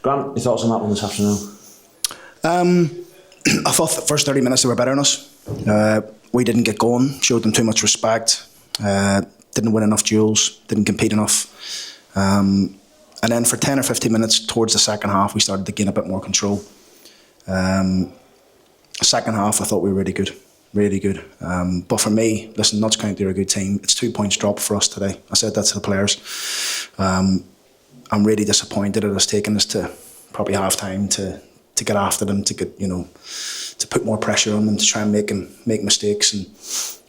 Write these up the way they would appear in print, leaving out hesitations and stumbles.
Grant, your thoughts on that one this afternoon? I thought the first 30 minutes they were better than us. We didn't get going, showed them too much respect, didn't win enough duels, didn't compete enough. And then for 10 or 15 minutes towards the second half, we started to gain a bit more control. Second half, I thought we were really good. Really good. But for me, listen, Notts County are a good team. It's 2 points drop for us today. I said that to the players. I'm really disappointed it has taken us to probably half time to get after them, to get, to put more pressure on them, to try and make mistakes. And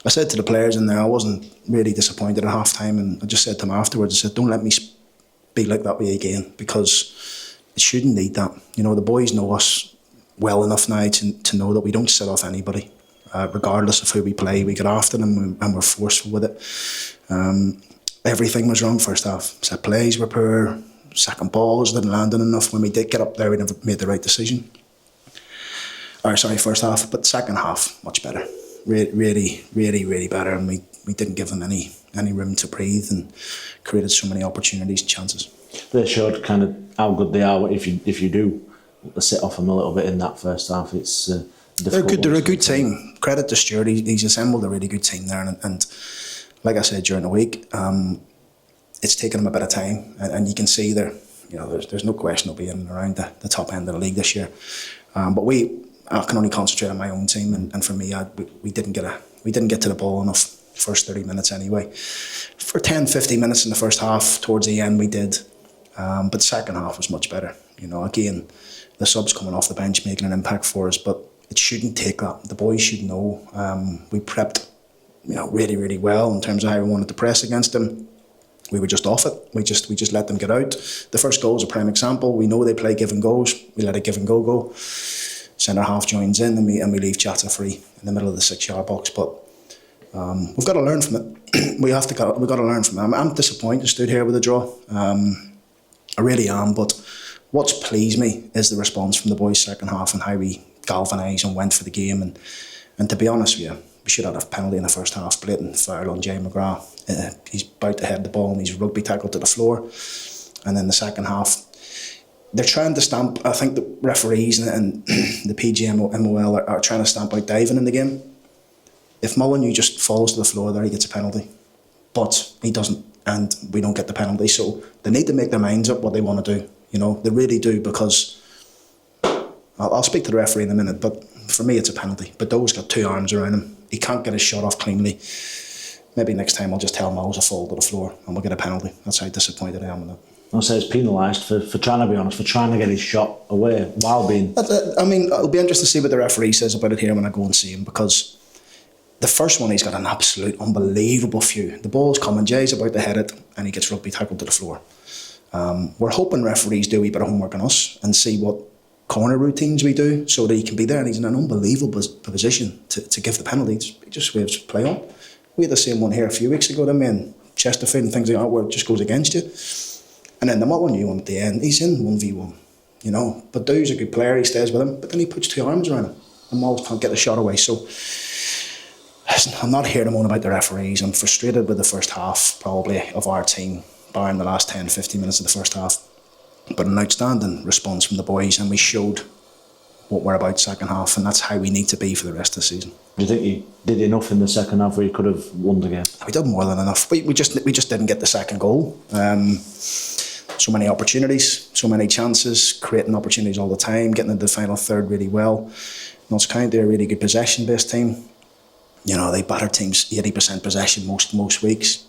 I said to the players in there, I wasn't really disappointed at half time, and I just said to them afterwards, I said, don't let me be like that way again, because it shouldn't need that. The boys know us well enough now to know that we don't sit off anybody. Regardless of who we play, we get after them and we're forceful with it. Everything was wrong first half. Set plays were poor, second balls didn't land in enough. When we did get up there, we never made the right decision. First half, but second half, much better. Really, really, really better, and we didn't give them any room to breathe and created so many opportunities and chances. They showed kind of how good they are if you do sit off them a little bit in that first half. It's They're a good team. Credit to Stuart. He's assembled a really good team there, and like I said during the week, it's taken him a bit of time, and you can see there. There's no question of being around the top end of the league this year. But I can only concentrate on my own team, and for me, we didn't get to the ball enough first 30 minutes anyway. For 10, 15 minutes in the first half, towards the end we did, but second half was much better. Again, the subs coming off the bench making an impact for us, but it shouldn't take that. The boys should know. We prepped, really, really well in terms of how we wanted to press against them. We were just off it. We just let them get out. The first goal is a prime example. We know they play give and goes. We let a give and go. Centre half joins in, and we leave Chatta free in the middle of the 6-yard box. But we've got to learn from it. We've got to learn from it. I'm disappointed. Stood here with a draw. I really am. But what's pleased me is the response from the boys second half and how we galvanised and went for the game. And to be honest with you, we should have had a penalty in the first half, blatant foul on Jay McGrath. He's about to head the ball and he's rugby tackled to the floor. And then the second half, they're trying to stamp, I think the referees and the PGMOL are trying to stamp out diving in the game. If Molyneux just falls to the floor there, he gets a penalty. But he doesn't, and we don't get the penalty. So they need to make their minds up what they want to do. They really do, because I'll speak to the referee in a minute, but for me it's a penalty. But Doe's got 2 arms around him. He can't get his shot off cleanly. Maybe next time I'll just tell Moles to fall to the floor and we'll get a penalty. That's how disappointed I am with that. I'll say it's penalised for trying to be honest, for trying to get his shot away while being... It'll be interesting to see what the referee says about it here when I go and see him, because the first one he's got an absolute unbelievable view. The ball's coming, Jay's about to head it, and he gets rugby tackled to the floor. We're hoping referees do a wee bit of homework on us and see what corner routines we do so that he can be there, and he's in an unbelievable position to give the penalty. He just waves play on. We had the same one here a few weeks ago, didn't we? And Chesterfield and things like that, where it just goes against you. And then the Molyneux one at the end, he's in 1v1, But Dew's a good player, he stays with him, but then he puts 2 arms around him and Moles can't get the shot away. So, listen, I'm not here to moan about the referees. I'm frustrated with the first half, probably, of our team, barring the last 10, 15 minutes of the first half. But an outstanding response from the boys, and we showed what we're about second half, and that's how we need to be for the rest of the season. Do you think you did enough in the second half where you could have won the game? We did more than enough. We just didn't get the second goal. So many opportunities, so many chances, creating opportunities all the time, getting into the final third really well. Notts County are a really good possession-based team. They batter teams 80% possession most weeks.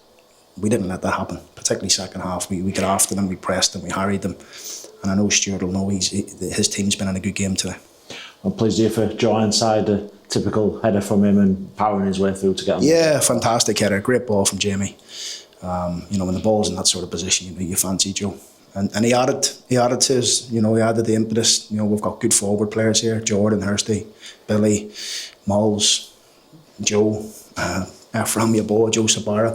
We didn't let that happen, particularly second half. We got after them, we pressed them, we harried them. And I know Stuart will know his team's been in a good game today. I'm pleased to hear for Joe inside, a typical header from him and powering his way through to get on. Yeah, fantastic header, great ball from Jamie. When the ball's in that sort of position, you fancy Joe. And he added to his, he added the impetus. We've got good forward players here, Jordan, Hursty, Billy, Moles, Joe, Ephraim Yeboah, Joe Sabara.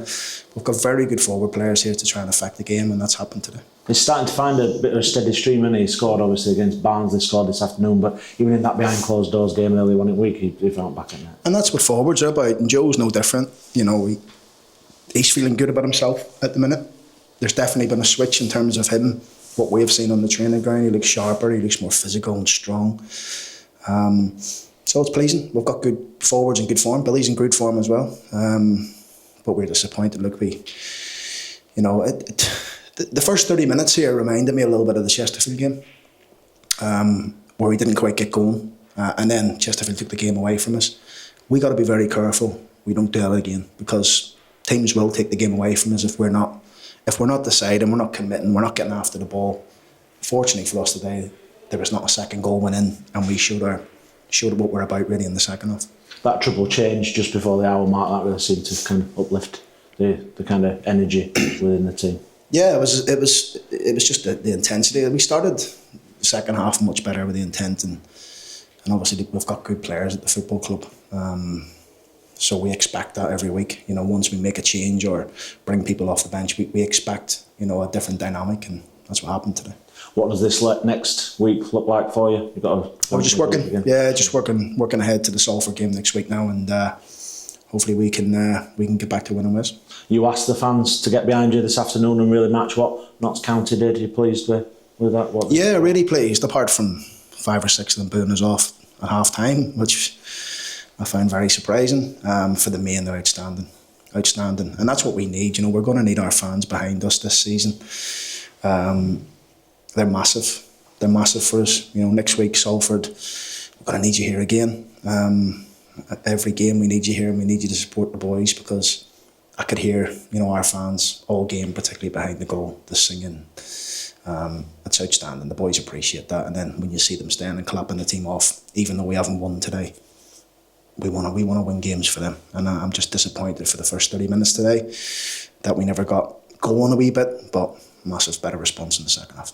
We've got very good forward players here to try and affect the game, and that's happened today. He's starting to find a bit of a steady stream, and he scored obviously against Barnsley, scored this afternoon, but even in that behind closed doors game earlier on in the week, he felt back in there. And that's what forwards are about, and Joe's no different. He's feeling good about himself at the minute. There's definitely been a switch in terms of him what we've seen on the training ground. He looks sharper, he looks more physical and strong. So it's pleasing. We've got good forwards in good form. Billy's in good form as well. But we're disappointed. Look, the first 30 minutes here reminded me a little bit of the Chesterfield game, where we didn't quite get going. And then Chesterfield took the game away from us. We got to be very careful we don't do it again, because teams will take the game away from us if we're not deciding, we're not committing, we're not getting after the ball. Fortunately for us today, there was not a second goal went in, and we showed what we're about really in the second half. That triple change just before the hour mark, that really seemed to kind of uplift the kind of energy within the team. Yeah, it was just the intensity. We started the second half much better with the intent, and obviously we've got good players at the football club. So we expect that every week. Once we make a change or bring people off the bench, we expect a different dynamic, and that's what happened today. What does this next week look like for you? You've got I'm just working. Yeah, just working ahead to the Salford game next week now, and hopefully we can get back to winning ways. You asked the fans to get behind you this afternoon and really match what Notts County did. Are you pleased with that? Yeah, really pleased. Apart from 5 or 6 of them booing us off at half time, which I found very surprising. For the main, they're outstanding, and that's what we need. We're going to need our fans behind us this season. They're massive. They're massive for us. Next week, Salford, we're going to need you here again. Every game we need you here, and we need you to support the boys, because I could hear, our fans all game, particularly behind the goal, the singing. It's outstanding. The boys appreciate that. And then when you see them standing and clapping the team off, even though we haven't won today, we want to win games for them. And I'm just disappointed for the first 30 minutes today that we never got going a wee bit, but massive better response in the second half.